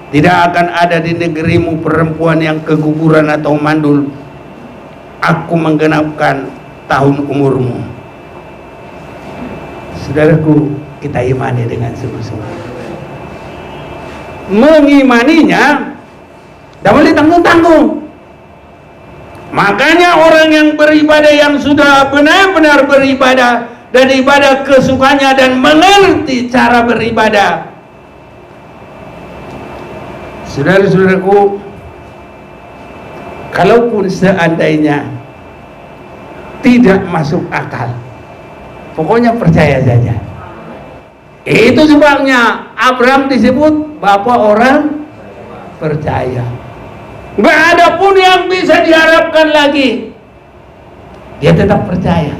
Tidak akan ada di negerimu perempuan yang keguguran atau mandul. Aku menggenapkan tahun umurmu. Saudaraku, kita imani dengan sungguh-sungguh. Mengimaninya tidak boleh tanggung-tanggung. Makanya orang yang beribadah, yang sudah benar-benar beribadah dan ibadah kesukaannya dan mengerti cara beribadah, saudara-saudaraku, kalaupun seandainya tidak masuk akal, pokoknya percaya saja. Itu sebabnya Abraham disebut bapak orang percaya. Nggak ada pun yang bisa diharapkan lagi, dia tetap percaya.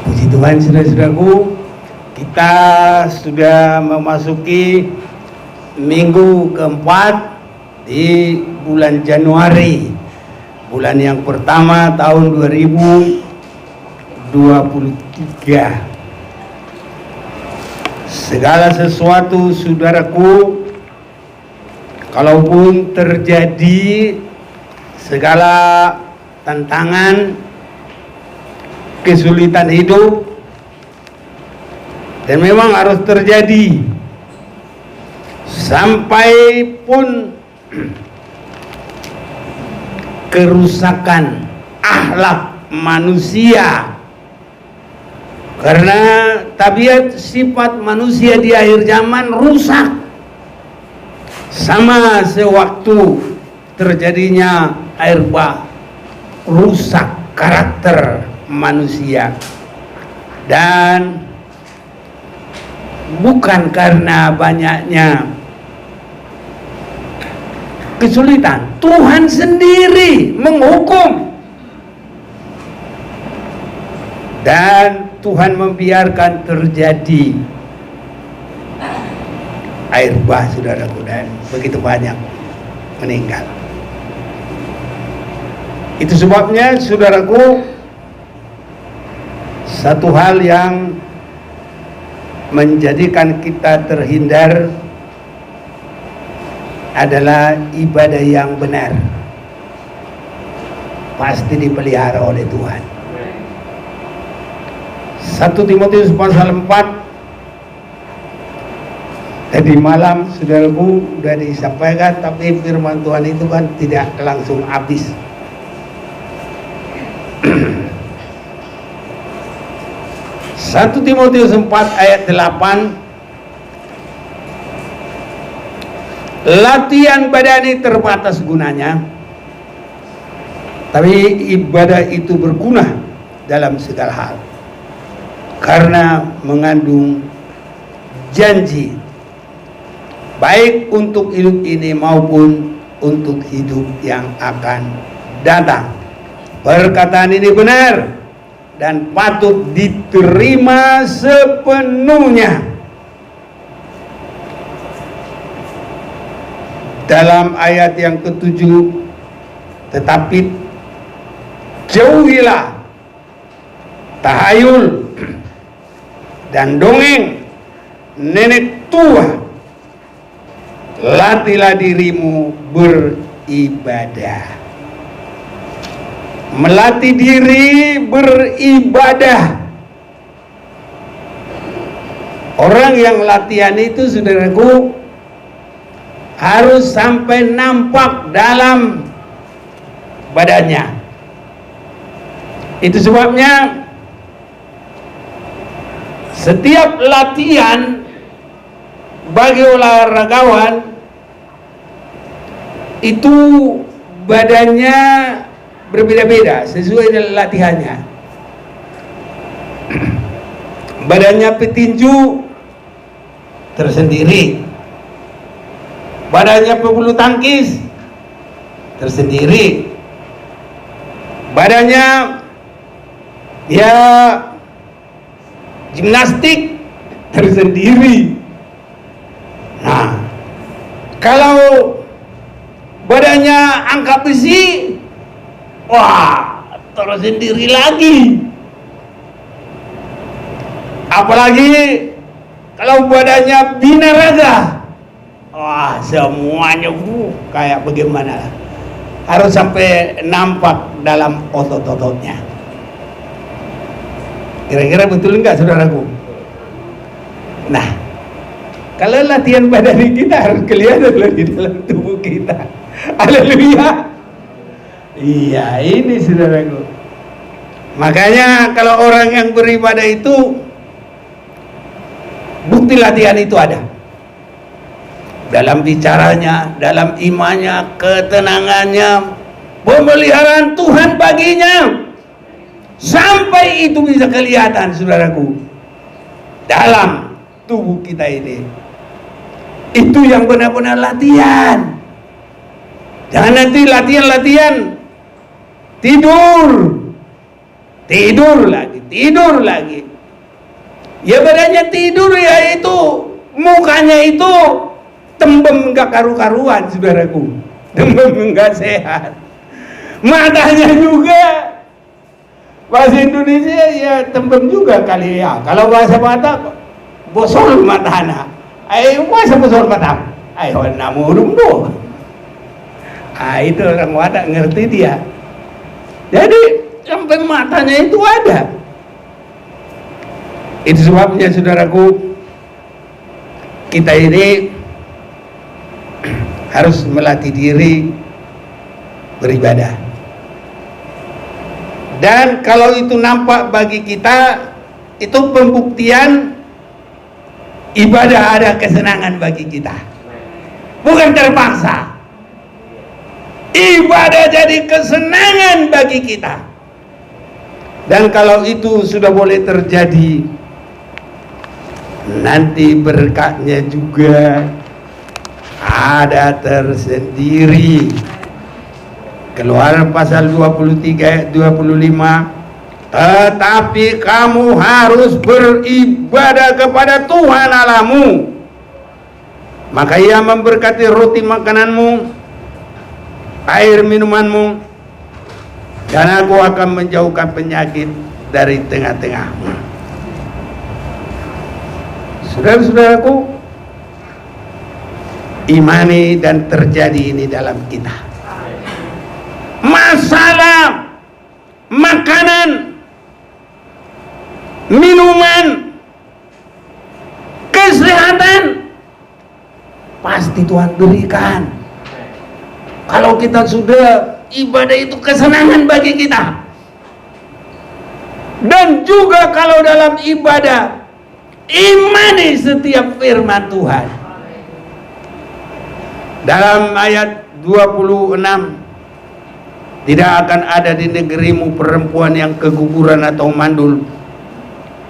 Puji Tuhan, saudara-saudaraku, kita sudah memasuki minggu keempat di bulan Januari, bulan yang pertama tahun 2023. Segala sesuatu, saudaraku, kalaupun terjadi segala tantangan, kesulitan hidup, dan memang harus terjadi, sampai pun kerusakan akhlak manusia, karena tabiat sifat manusia di akhir zaman rusak, sama sewaktu terjadinya air bah, rusak karakter manusia. Dan bukan karena banyaknya kesulitan, Tuhan sendiri menghukum, dan Tuhan membiarkan terjadi air bah, saudaraku, dan begitu banyak meninggal. Itu sebabnya, saudaraku, satu hal yang menjadikan kita terhindar adalah ibadah yang benar pasti dipelihara oleh Tuhan. 1 Timotius pasal 4 tadi malam, saudaraku, sudah disampaikan, tapi firman Tuhan itu kan tidak langsung habis. 1 Timotius 4 ayat 8, latihan badani terbatas gunanya, tapi ibadah itu berguna dalam segala hal, karena mengandung janji baik untuk hidup ini maupun untuk hidup yang akan datang. Perkataan ini benar dan patut diterima sepenuhnya. Dalam ayat yang ke-7, tetapi jauhilah tahayul dan dongeng nenek tua, latihlah dirimu beribadah. Melatih diri beribadah. Orang yang latihan itu, saudaraku, harus sampai nampak dalam badannya. Itu sebabnya setiap latihan bagi olahragawan itu badannya berbeda-beda sesuai dengan latihannya. Badannya petinju tersendiri, badannya pebulu tangkis tersendiri, badannya ya gimnastik tersendiri. Nah, kalau badannya angkat besi, wah, tersendiri lagi. Apalagi kalau badannya binaraga, wah semuanya kayak bagaimana, harus sampai nampak dalam otot-ototnya. Kira-kira betul enggak saudaraku? Nah, kalau latihan badan kita harus kelihatan lagi dalam tubuh kita. Haleluya. Iya, ini saudaraku. Makanya kalau orang yang beribadah itu, bukti latihan itu ada dalam bicaranya, dalam imannya, ketenangannya, pemeliharaan Tuhan baginya, sampai itu bisa kelihatan saudaraku dalam tubuh kita ini. Itu yang benar-benar latihan. Jangan nanti latihan tidur lagi. Ya badannya tidur, ya itu mukanya itu tembem enggak karu-karuan saudaraku, tembem enggak sehat. Matanya juga bahasa Indonesia ya tembem juga kali ya. Kalau bahasa Batak bosol matana. Ayo bahasa bosol Batak. Ayo namurung do. Itu orang Batak ngerti dia. Jadi sampai matanya itu ada. Itu sebabnya saudaraku, kita ini harus melatih diri beribadah. Dan kalau itu nampak bagi kita, itu pembuktian ibadah ada kesenangan bagi kita. Bukan terpaksa. Ibadah jadi kesenangan bagi kita. Dan kalau itu sudah boleh terjadi, nanti berkatnya juga ada tersendiri. Keluaran pasal 23 ayat 25, tetapi kamu harus beribadah kepada Tuhan Allahmu, maka Ia memberkati roti makananmu, air minumanmu, dan aku akan menjauhkan penyakit dari tengah-tengahmu. Saudara-saudaraku, imani dan terjadi ini dalam kita. Masalah makanan, minuman, kesehatan pasti Tuhan berikan. Kalau kita sudah ibadah itu kesenangan bagi kita. Dan juga kalau dalam ibadah imani setiap firman Tuhan. Dalam ayat 26, tidak akan ada di negerimu perempuan yang keguguran atau mandul.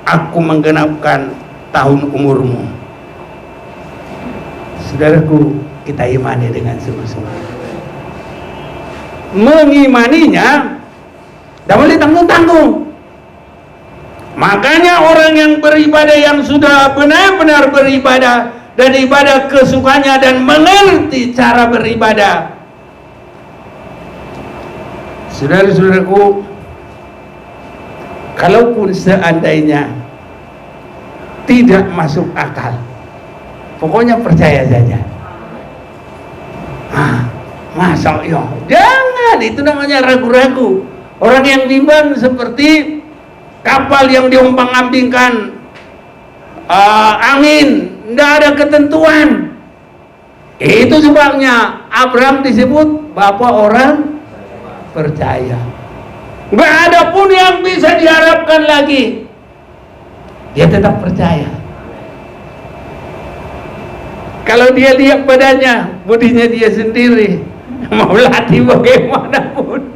Aku menggenapkan tahun umurmu. Saudaraku, kita imani dengan sungguh-sungguh. Mengimaninya tidak boleh tanggung-tanggung. Makanya orang yang beribadah, yang sudah benar-benar beribadah dan ibadah kesukaannya dan mengerti cara beribadah, saudara-saudaraku, kalaupun seandainya tidak masuk akal, pokoknya percaya saja. Masa ya, jangan, itu namanya ragu-ragu. Orang yang bimbang seperti kapal yang diombang-ambingkan angin, tidak ada ketentuan. Itu sebabnya Abraham disebut bapak orang percaya. Nggak ada pun yang bisa diharapkan lagi, dia tetap percaya. Kalau dia lihat badannya, budinya dia sendiri, mau latih bagaimanapun,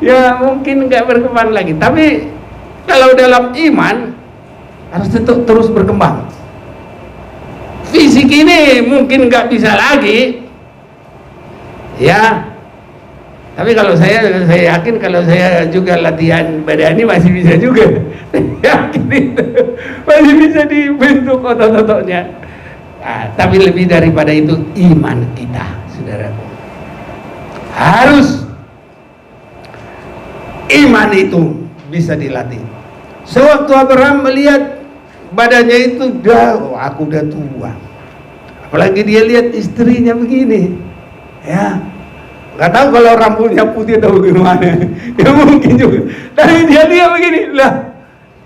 ya mungkin nggak berkembang lagi. Tapi kalau dalam iman harus tetap terus berkembang. Fisik ini mungkin nggak bisa lagi, ya. Tapi kalau saya yakin kalau saya juga latihan badan ini masih bisa juga. Yakin itu masih bisa dibentuk otot-ototnya. Tapi lebih daripada itu iman kita, saudaraku. Harus iman itu bisa dilatih. Sewaktu Abraham melihat badannya itu aku udah tua. Apalagi dia lihat istrinya begini, ya nggak tahu kalau rambutnya putih atau gimana. Ya mungkin juga. Tapi dia begini lah.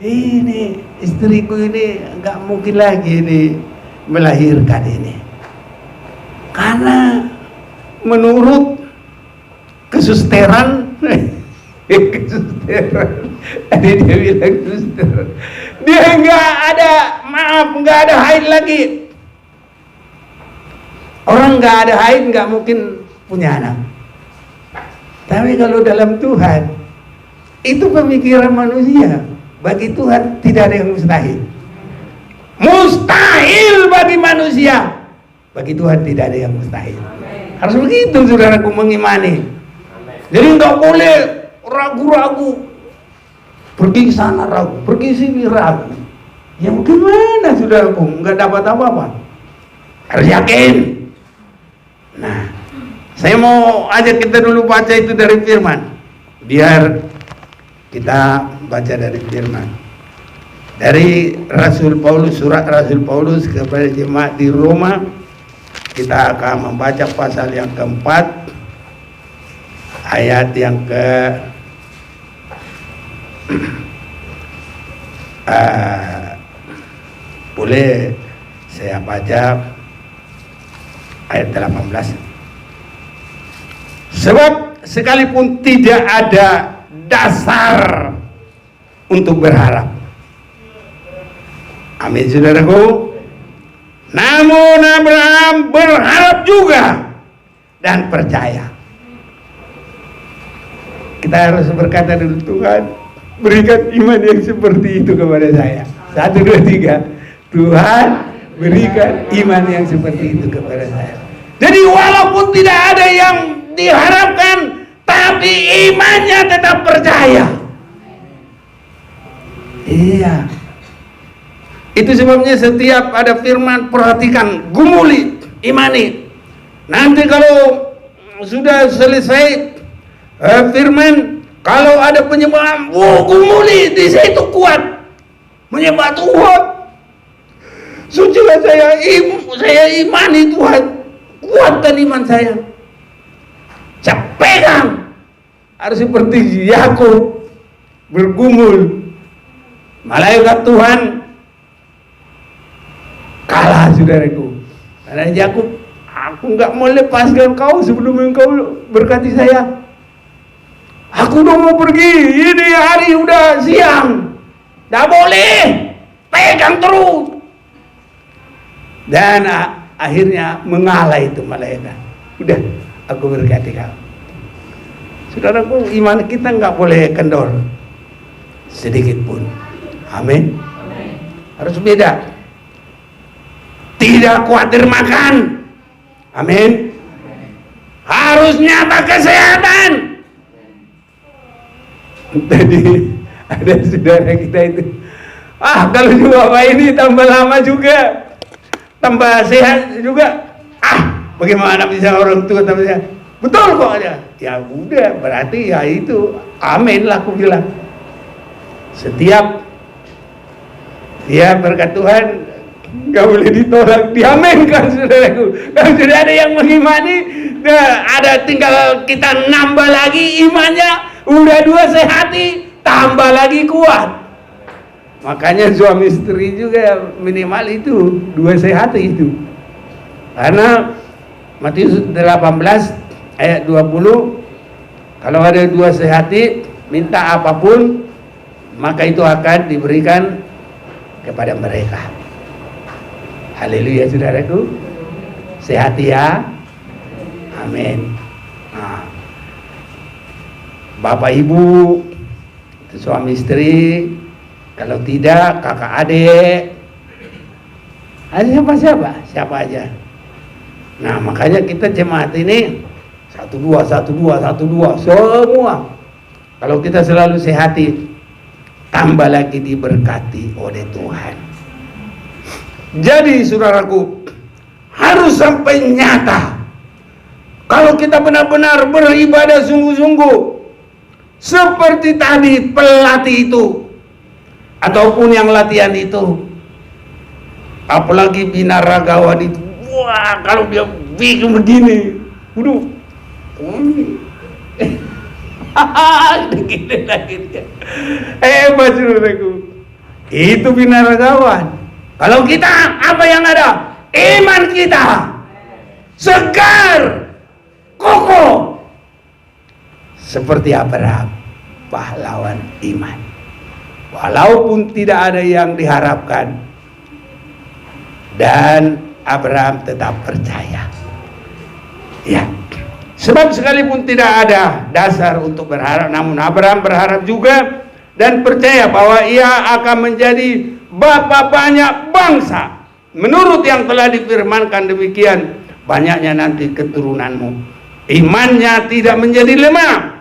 Ini istriku ini nggak mungkin lagi ini melahirkan ini, karena menurut kesusteran. Kesusteran. Tadi dia bilang kesusteran. Dia nggak ada haid lagi. Orang nggak ada haid nggak mungkin punya anak. Tapi kalau dalam Tuhan, itu pemikiran manusia. Bagi Tuhan tidak ada yang mustahil. Mustahil bagi manusia, bagi Tuhan tidak ada yang mustahil. Harus begitu saudaraku mengimani. Jadi nggak boleh ragu-ragu. Pergi ke sana ragu, pergi sini ragu. Ya bagaimana saudaraku, nggak dapat apa-apa. Harus yakin. Nah, saya mau ajak kita dulu baca itu dari firman, biar kita baca dari firman dari Rasul Paulus, surat Rasul Paulus kepada jemaat di Roma. Kita akan membaca pasal yang keempat, ayat yang ke boleh saya baca ayat 18. Sebab sekalipun tidak ada dasar untuk berharap, amin saudaraku, namun Abraham berharap juga dan percaya. Kita harus berkata dulu, Tuhan berikan iman yang seperti itu kepada saya. 1, 2, 3. Tuhan berikan iman yang seperti itu kepada saya. Jadi walaupun tidak ada yang diharapkan, tapi imannya tetap percaya. Iya. Itu sebabnya setiap ada firman, perhatikan, gumuli, imani. Nanti kalau sudah selesai firman, kalau ada penyembahan, gumuli, di situ kuat menyembah Tuhan. Sucilah saya imani Tuhan, kuatkan iman saya. Saya pegang, harus seperti Yakub bergumul. Malaikat Tuhan kalah saudaraku. Karena Yakub, aku nggak mau lepaskan kau sebelum engkau berkati saya. Aku udah mau pergi, ini hari udah siang, nggak boleh, pegang terus. Dan akhirnya mengalah itu malaikat. Udah, aku berkati kau. Saudaraku, iman kita nggak boleh kendor sedikit pun. Amin. Harus beda. Tidak khawatir makan. Amin. Harus nyata kesehatan. Tadi ada saudara kita itu, kalau juga Pak ini tambah lama juga, tambah sehat juga. Bagaimana bisa orang tua tambah sehat? Betul kok aja. Ya udah, berarti ya itu amin lah aku bilang. Setiap dia berkat Tuhan nggak boleh ditolak, diaminkan saudaraku. Kalau sudah ada yang mengimani, ada tinggal kita nambah lagi imannya. Udah 2 sehati, tambah lagi kuat. Makanya suami istri juga minimal itu 2 sehati itu. Karena Matius 18 ayat 20, kalau ada 2 sehati, minta apapun, maka itu akan diberikan kepada mereka. Haleluya saudaraku. Sehati ya. Amin. Bapak ibu, suami istri, kalau tidak kakak adik, ada siapa aja. Nah makanya kita jemaat ini 12 semua. Kalau kita selalu sehati, tambah lagi diberkati oleh Tuhan. Jadi saudaraku, harus sampai nyata. Kalau kita benar-benar beribadah sungguh-sungguh, seperti tadi pelatih itu ataupun yang latihan itu, Apalagi binaragawan itu, wah kalau dia bikin begini, waduh, gini lagi dia. Hebat saudaraku. Itu binaragawan. Kalau kita apa yang ada? Iman kita segar, kokoh, seperti Abraham, pahlawan iman. Walaupun tidak ada yang diharapkan, dan Abraham tetap percaya. Ya, sebab sekalipun tidak ada dasar untuk berharap, namun Abraham berharap juga dan percaya bahwa ia akan menjadi bapa banyak bangsa. Menurut yang telah difirmankan demikian, banyaknya nanti keturunanmu. Imannya tidak menjadi lemah,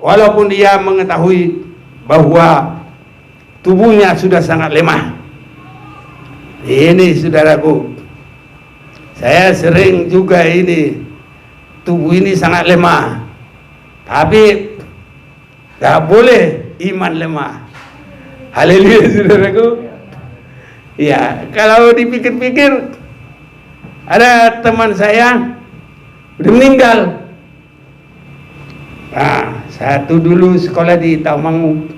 walaupun dia mengetahui bahwa tubuhnya sudah sangat lemah. Ini saudaraku, saya sering juga ini, tubuh ini sangat lemah, tapi gak boleh iman lemah. Haleluya saudaraku. Ya, kalau dipikir-pikir, ada teman saya udah meninggal. Nah, satu dulu sekolah di Taumangu.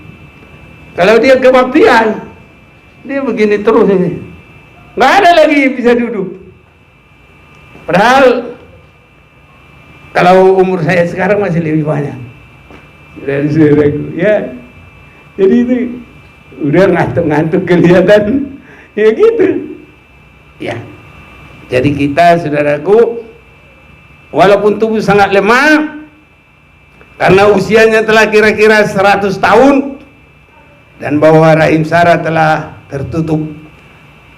Kalau dia kebaktian, dia begini terus ini, nggak ada lagi bisa duduk. Padahal kalau umur saya sekarang masih lebih banyak dari saudaraku, ya. Jadi itu udah ngantuk-ngantuk kelihatan, ya gitu. Ya. Jadi kita saudaraku, walaupun tubuh sangat lemah, karena usianya telah kira-kira 100 tahun. Dan bahwa rahim Sarah telah tertutup,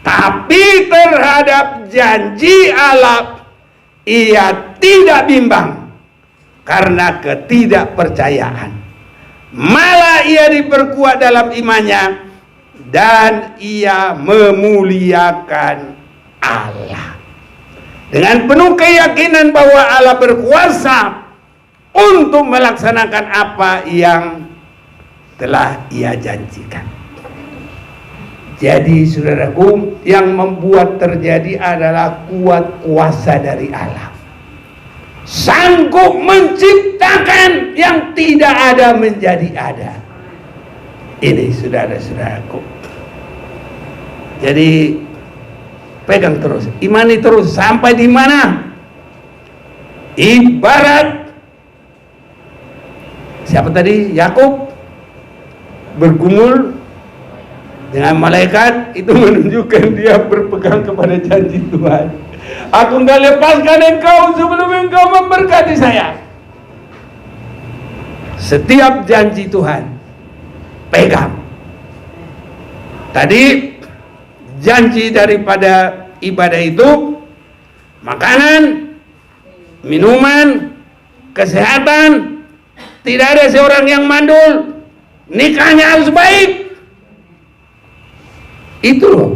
tapi terhadap janji Allah ia tidak bimbang karena ketidakpercayaan. Malah ia diperkuat dalam imannya dan ia memuliakan Allah dengan penuh keyakinan bahwa Allah berkuasa untuk melaksanakan apa yang telah ia janjikan. Jadi saudaraku, yang membuat terjadi adalah kuat kuasa dari Allah, sanggup menciptakan yang tidak ada menjadi ada. Ini saudara-saudaraku. Jadi pegang terus, imani terus sampai di mana? Ibarat siapa tadi? Yakub bergumul dengan malaikat, itu menunjukkan dia berpegang kepada janji Tuhan. Aku enggak lepaskan engkau sebelum engkau memberkati saya. Setiap janji Tuhan pegang. Tadi janji daripada ibadah itu makanan, minuman, kesehatan, tidak ada seorang yang mandul, nikahnya harus baik. Itu loh,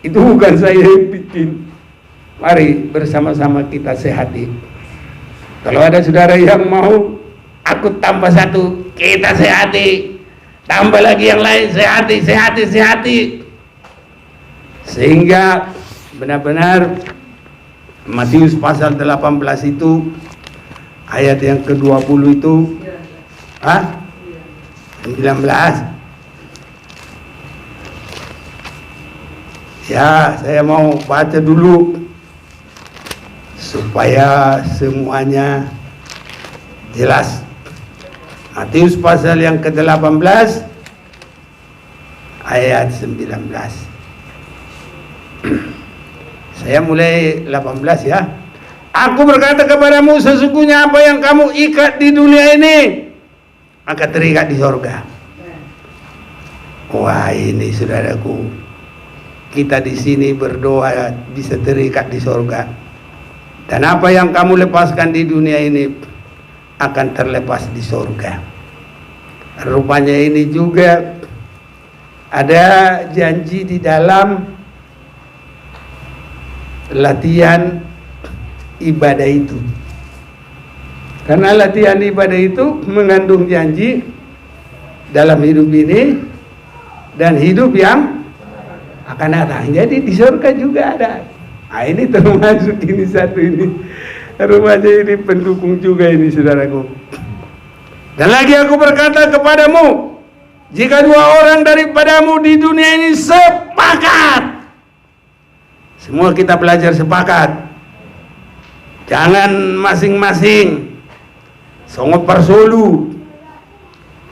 itu bukan saya yang bikin. Mari bersama-sama kita sehati. Kalau ada saudara yang mau, aku tambah satu, kita sehati. Tambah lagi yang lain, sehati. Sehingga benar-benar Matius pasal 18 itu ayat yang ke-20 itu 19. Ya, saya mau baca dulu supaya semuanya jelas. Matius pasal yang ke-18 ayat 19. Saya mulai 18 ya. Aku berkata kepadamu, sesungguhnya apa yang kamu ikat di dunia ini akan terikat di sorga. Wah, ini saudaraku, kita di sini berdoa bisa terikat di sorga. Dan apa yang kamu lepaskan di dunia ini akan terlepas di sorga. Rupanya ini juga ada janji di dalam latihan ibadah itu. Karena latihan ibadah itu mengandung janji dalam hidup ini dan hidup yang akan datang. Jadi di surga juga ada. Nah, ini termasuk ini satu ini. Rupanya ini pendukung juga ini, saudaraku. Dan lagi aku berkata kepadamu, jika dua orang daripadamu di dunia ini sepakat, semua kita belajar sepakat, jangan masing-masing songot persolu,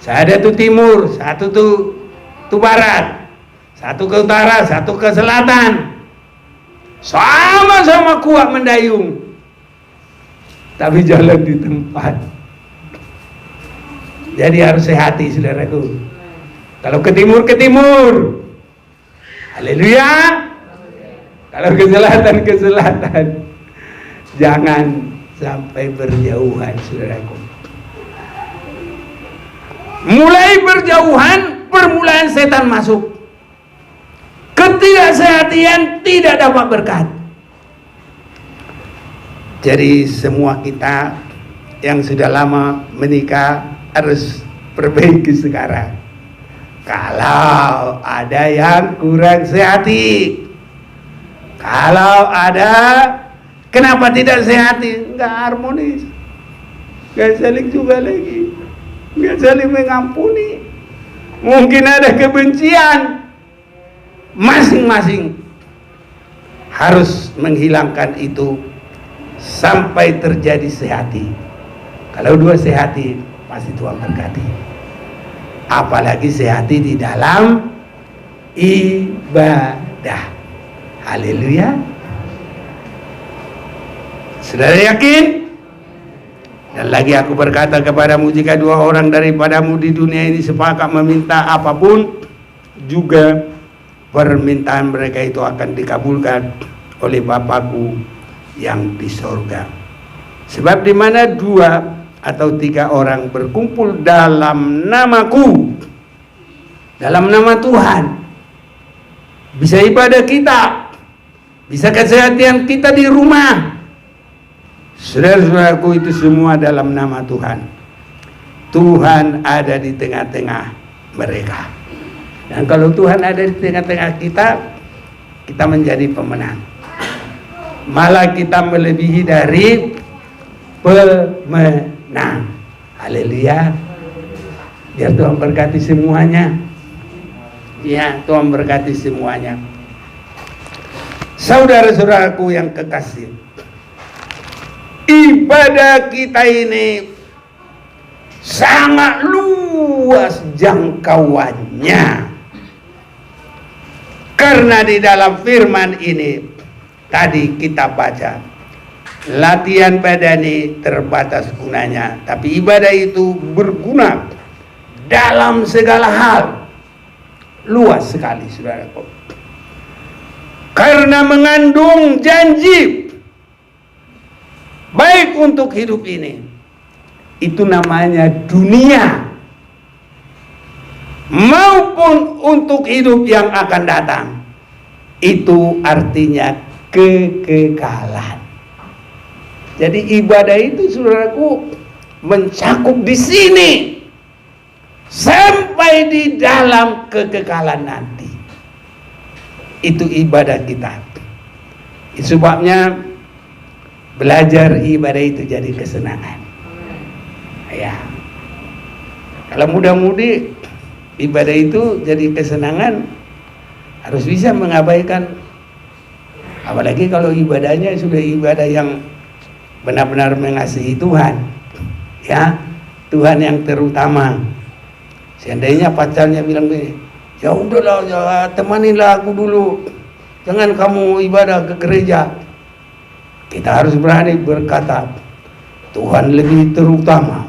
saya tuh timur, satu tuh barat, satu ke utara, satu ke selatan, sama-sama kuat mendayung, tapi jalan di tempat. Jadi harus sehati, saudaraku. Kalau ke timur, haleluya. Kalau ke selatan, jangan sampai berjauhan, saudaraku. Mulai berjauhan, permulaan setan masuk. Ketidaksehatian tidak dapat berkat. Jadi semua kita yang sudah lama menikah harus perbaiki sekarang. Kalau ada yang kurang sehati, kalau ada kenapa tidak sehati, nggak harmonis, nggak saling juga lagi, nggak saling mengampuni, mungkin ada kebencian, masing-masing harus menghilangkan itu sampai terjadi sehati. Kalau dua sehati, pasti Tuhan berkati. Apalagi sehati di dalam ibadah. Haleluya. Saudara yakin? Dan lagi aku berkata kepadamu, jika dua orang daripadamu di dunia ini sepakat meminta apapun, juga permintaan mereka itu akan dikabulkan oleh Bapakku yang di sorga. Sebab di mana dua atau tiga orang berkumpul dalam namaku, dalam nama Tuhan, bisa ibadah kita, bisa kesehatan kita di rumah, saudara-saudaraku, itu semua dalam nama Tuhan. Tuhan ada di tengah-tengah mereka. Dan kalau Tuhan ada di tengah-tengah kita, kita menjadi pemenang. Malah kita melebihi dari pemenang. Haleluya. Biar Tuhan berkati semuanya. Ya, Tuhan berkati semuanya. Saudara-saudaraku yang kekasih, ibadah kita ini sangat luas jangkauannya. Karena di dalam firman ini tadi kita baca, latihan badani terbatas gunanya, tapi ibadah itu berguna dalam segala hal. Luas sekali, saudaraku. Karena mengandung janji baik untuk hidup ini, itu namanya dunia, maupun untuk hidup yang akan datang. Itu artinya kekekalan. Jadi ibadah itu, saudaraku, mencakup di sini sampai di dalam kekekalan nanti. Itu ibadah kita. Itu sebabnya belajar ibadah itu jadi kesenangan. Ya. Kalau muda-mudi ibadah itu jadi kesenangan, harus bisa mengabaikan. Apalagi kalau ibadahnya sudah ibadah yang benar-benar mengasihi Tuhan, ya, Tuhan yang terutama. Seandainya pacarnya bilang begini, ya udahlah, ya, temanilah aku dulu, jangan kamu ibadah ke gereja. Kita harus berani berkata, Tuhan lebih terutama.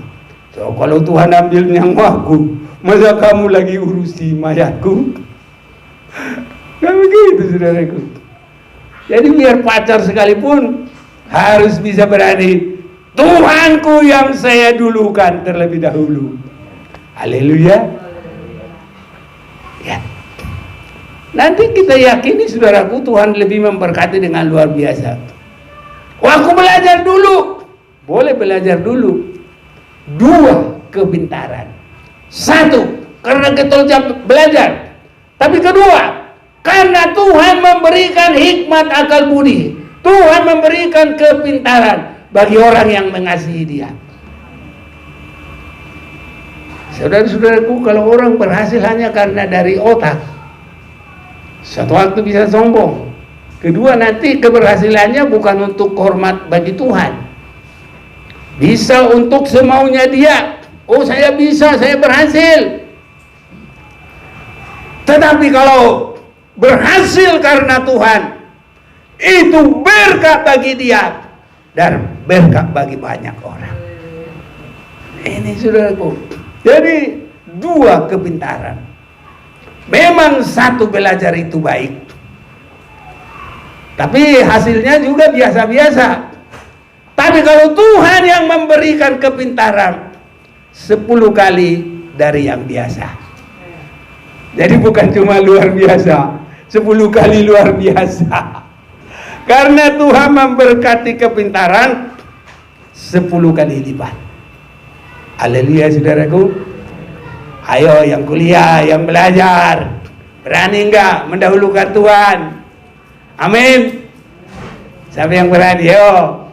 So, kalau Tuhan ambil nyawaku, masa kamu lagi urusi mayatku? Gak begitu, saudaraku. Jadi biar pacar sekalipun harus bisa berani, Tuhanku yang saya dulukan terlebih dahulu. Haleluya. Ya. Nanti kita yakini, saudaraku, Tuhan lebih memberkati dengan luar biasa. Aku belajar dulu. Boleh belajar dulu. 2, kebintaran. 1, karena kita belajar. Tapi kedua, kan Karena Tuhan memberikan hikmat akal budi, Tuhan memberikan kepintaran bagi orang yang mengasihi Dia. Saudara-saudaraku, kalau orang berhasil hanya karena dari otak, suatu waktu bisa sombong. Kedua, nanti keberhasilannya bukan untuk hormat bagi Tuhan, bisa untuk semaunya dia. Oh, saya bisa, saya berhasil. Tetapi kalau berhasil karena Tuhan, itu berkat bagi dia dan berkat bagi banyak orang. Ini saudaraku. Jadi dua kepintaran. Memang satu belajar itu baik, tapi hasilnya juga biasa-biasa. Tapi kalau Tuhan yang memberikan kepintaran 10 kali dari yang biasa. Jadi bukan cuma luar biasa, 10 kali luar biasa. Karena Tuhan memberkati kepintaran 10 kali lipat. Haleluya saudaraku. Ayo yang kuliah, yang belajar, berani enggak mendahulukan Tuhan? Amin. Siapa yang berani? Yo,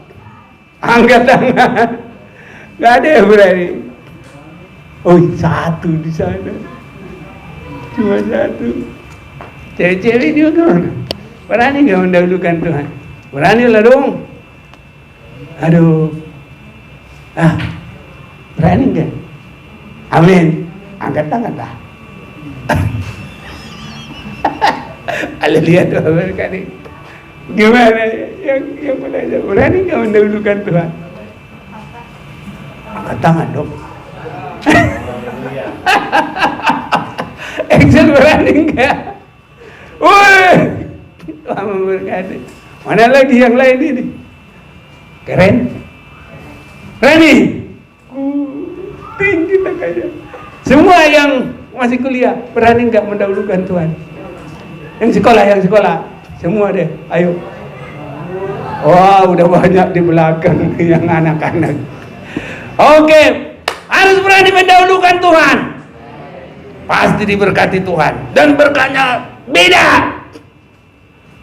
angkat tangan. Gak ada yang berani. Oh, satu di sana, cuma satu. Cewek-cewek juga mana? Berani enggak mendahulukan Tuhan? Berani lah dong. Aduh. Berani enggak? Amin. Angkat tangan lah. Haleluya Tuhan berkati. Gimana yang belajar? Berani nggak mendahulukan Tuhan? Angkat tangan dong. Excel berani nggak? Woi, Tuhan memberkati. Mana lagi yang lain ini? Keren. Berani. Tinggi takanya. Semua yang masih kuliah, berani nggak mendahulukan Tuhan? Yang sekolah, semua deh, ayo. Wah, udah banyak di belakang yang anak-anak. Oke, harus berani mendahulukan Tuhan. Pasti diberkati Tuhan. Dan berkahnya beda.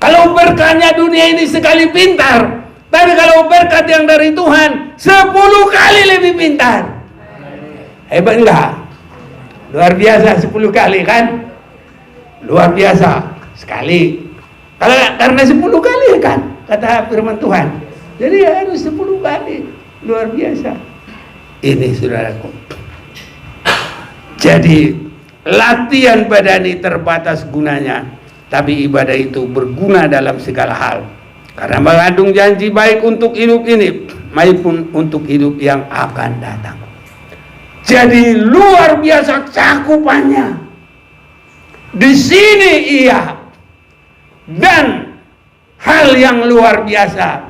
Kalau berkahnya dunia ini sekali pintar, tapi kalau berkat yang dari Tuhan 10 kali lebih pintar. Hebat enggak? Luar biasa 10 kali kan? Luar biasa sekali. Karena 10 kali kan kata firman Tuhan. Jadi harus 10 kali. Luar biasa. Ini saudaraku. Jadi latihan badani terbatas gunanya, tapi ibadah itu berguna dalam segala hal. Karena mengandung janji baik untuk hidup ini maupun untuk hidup yang akan datang. Jadi luar biasa cakupannya. Di sini iya. Dan hal yang luar biasa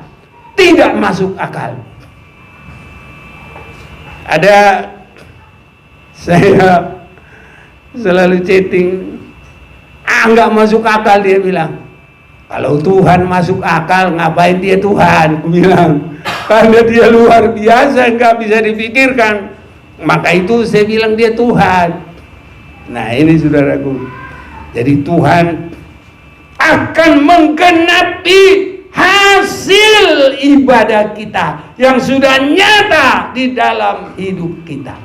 tidak masuk akal. Ada saya selalu chatting, nggak masuk akal, dia bilang. Kalau Tuhan masuk akal, ngapain dia Tuhan? Aku bilang, karena dia luar biasa, nggak bisa dipikirkan. Maka itu saya bilang dia Tuhan. Nah ini saudaraku. Jadi Tuhan akan menggenapi hasil ibadah kita yang sudah nyata di dalam hidup kita.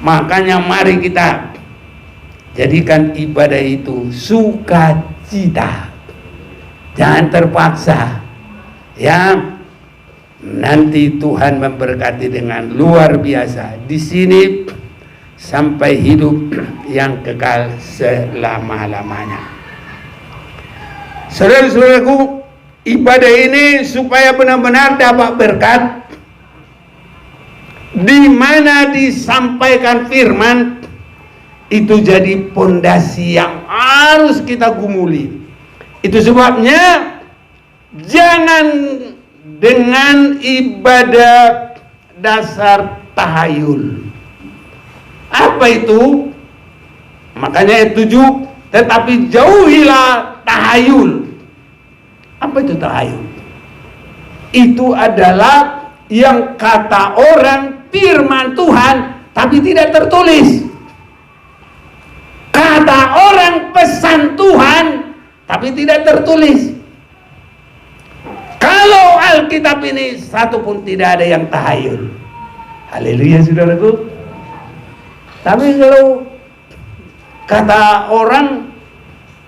Makanya mari kita jadikan ibadah itu sukacita. Jangan terpaksa. Ya, nanti Tuhan memberkati dengan luar biasa di sini sampai hidup yang kekal selama-lamanya. Saudara-saudaraku, ibadah ini supaya benar-benar dapat berkat, di mana disampaikan firman itu jadi pondasi yang harus kita gumuli. Itu sebabnya jangan dengan ibadah dasar tahayul. Apa itu? Makanya ayat 7, tetapi jauhilah tahayul. Apa itu tahayul? Itu adalah yang kata orang firman Tuhan tapi tidak tertulis. Kata orang pesan Tuhan tapi tidak tertulis. Kalau Alkitab ini satu pun tidak ada yang tahayul. Haleluya saudaraku. Tapi kalau kata orang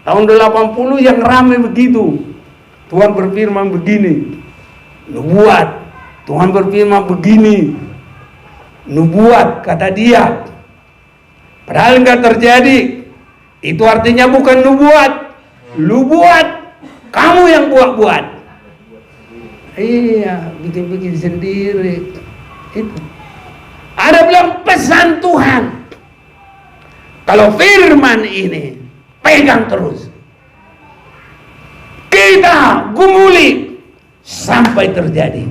tahun 80 yang ramai begitu, Tuhan berfirman begini, nubuat. Tuhan berfirman begini, nubuat kata dia. Padahal enggak terjadi. Itu artinya bukan nubuat. Lu buat, kamu yang buat-buat. Iya, bikin-bikin sendiri. Itu. Ada bilang pesan Tuhan. Kalau firman ini pegang terus. Kita gumuli sampai terjadi.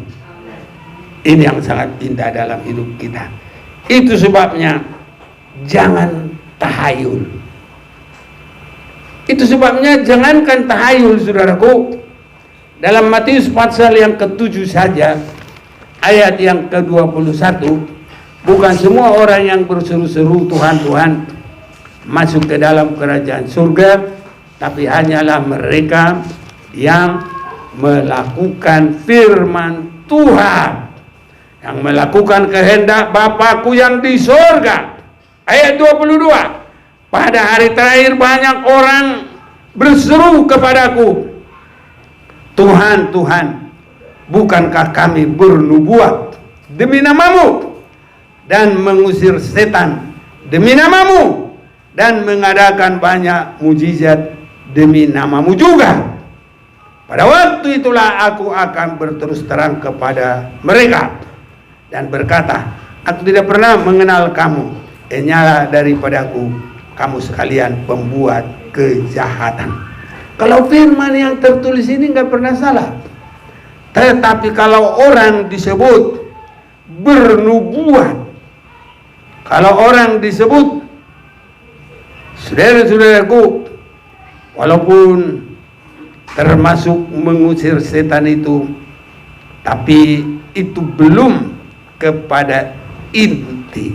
Ini yang sangat indah dalam hidup kita. Itu sebabnya jangan tahayul. Itu sebabnya jangankan tahayul saudaraku. Dalam Matius pasal yang ke-7 saja, ayat yang ke-21, bukan semua orang yang berseru-seru Tuhan, Tuhan masuk ke dalam kerajaan surga, tapi hanyalah mereka yang melakukan firman Tuhan, yang melakukan kehendak Bapakku yang di surga. Ayat 22, pada hari terakhir banyak orang berseru kepadaku, Tuhan, Tuhan, bukankah kami bernubuat demi namamu dan mengusir setan demi namamu dan mengadakan banyak mujizat demi namamu juga? Pada waktu itulah aku akan berterus terang kepada mereka dan berkata, aku tidak pernah mengenal kamu, nyala daripadaku kamu sekalian pembuat kejahatan. Kalau firman yang tertulis ini nggak pernah salah. Tetapi kalau orang disebut bernubuat, kalau orang disebut, saudara-saudaraku, walaupun termasuk mengusir setan itu, tapi itu belum kepada inti.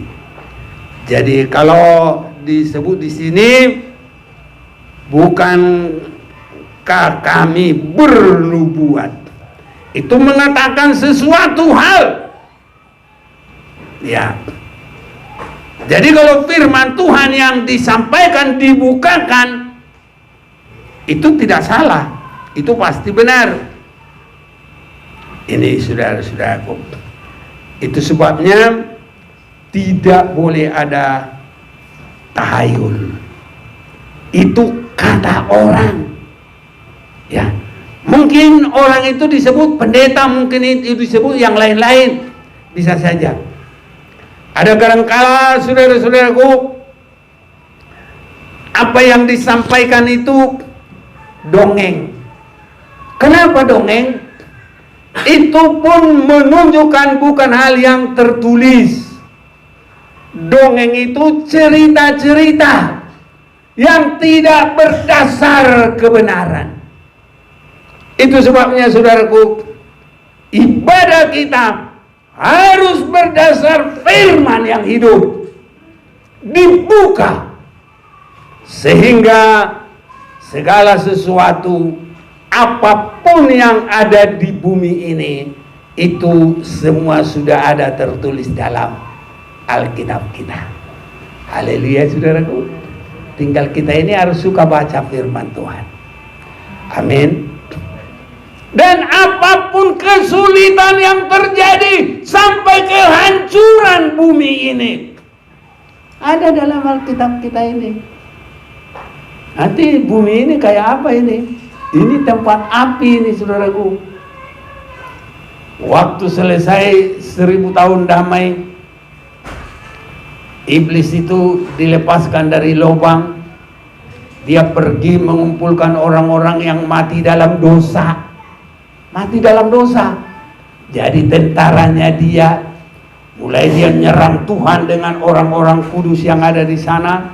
Jadi kalau disebut di sini, bukankah kami bernubuat, itu mengatakan sesuatu hal. Ya. Jadi kalau firman Tuhan yang disampaikan, dibukakan, itu tidak salah, itu pasti benar. Ini saudara-saudaraku, itu sebabnya tidak boleh ada tahayul. Itu kata orang. Ya, mungkin orang itu disebut pendeta, mungkin itu disebut yang lain-lain, bisa saja. Ada kadangkala saudara-saudaraku, apa yang disampaikan itu dongeng. Kenapa dongeng? Itu pun menunjukkan bukan hal yang tertulis. Dongeng itu cerita-cerita yang tidak berdasar kebenaran. Itu sebabnya saudaraku, ibadah kita harus berdasar firman yang hidup, dibuka, sehingga segala sesuatu apapun yang ada di bumi ini, itu semua sudah ada tertulis dalam Alkitab kita. Haleluya saudaraku. Tinggal kita ini harus suka baca firman Tuhan. Amin. Dan apapun kesulitan yang terjadi sampai kehancuran bumi ini, ada dalam Alkitab kita ini. Nanti bumi ini kayak apa ini? Ini tempat api ini saudaraku. Waktu selesai 1000 tahun damai, iblis itu dilepaskan dari lubang. Dia pergi mengumpulkan orang-orang yang mati dalam dosa. Mati dalam dosa. Jadi tentaranya dia, mulai dia nyerang Tuhan dengan orang-orang kudus yang ada di sana.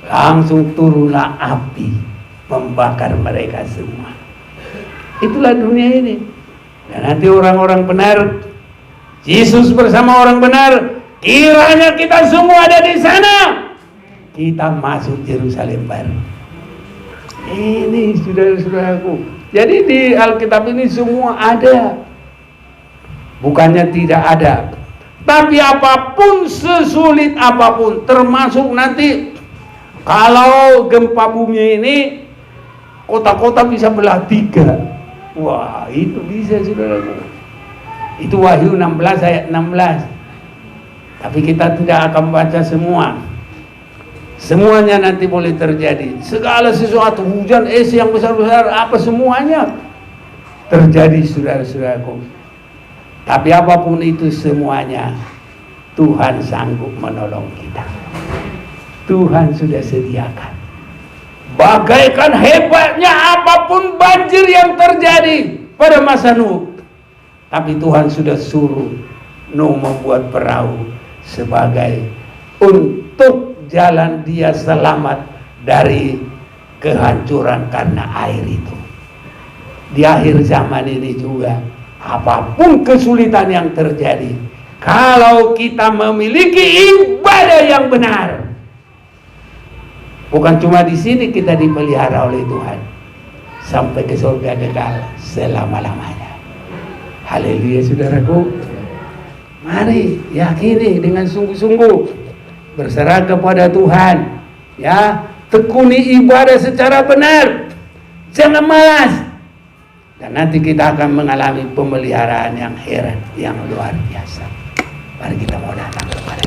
Langsung turunlah api membakar mereka semua. Itulah dunia ini. Dan nanti orang-orang benar, Yesus bersama orang benar, kiranya kita semua ada di sana, kita masuk Yerusalem baru. Ini saudara-saudaraku. Jadi di Alkitab ini semua ada. Bukannya tidak ada. Tapi apapun, sesulit apapun, termasuk nanti kalau gempa bumi ini kota-kota bisa belah 3. Wah, itu bisa saudaraku. Itu Wahyu 16 ayat 16. Tapi kita tidak akan baca semua. Semuanya nanti boleh terjadi. Segala sesuatu, hujan es yang besar-besar, apa semuanya terjadi saudara-saudaraku. Tapi apapun itu semuanya, Tuhan sanggup menolong kita. Tuhan sudah sediakan. Bagaikan hebatnya apapun banjir yang terjadi pada masa Nuh, tapi Tuhan sudah suruh Nuh membuat perahu sebagai untuk jalan dia selamat dari kehancuran karena air itu. Di akhir zaman ini juga, apapun kesulitan yang terjadi, kalau kita memiliki ibadah yang benar, bukan cuma di sini kita dipelihara oleh Tuhan, sampai ke surga kekal selama-lamanya. Haleluya saudaraku. Mari yakini dengan sungguh-sungguh, berserah kepada Tuhan, ya, tekuni ibadah secara benar, jangan malas, dan nanti kita akan mengalami pemeliharaan yang heran, yang luar biasa. Mari kita mau datang kepada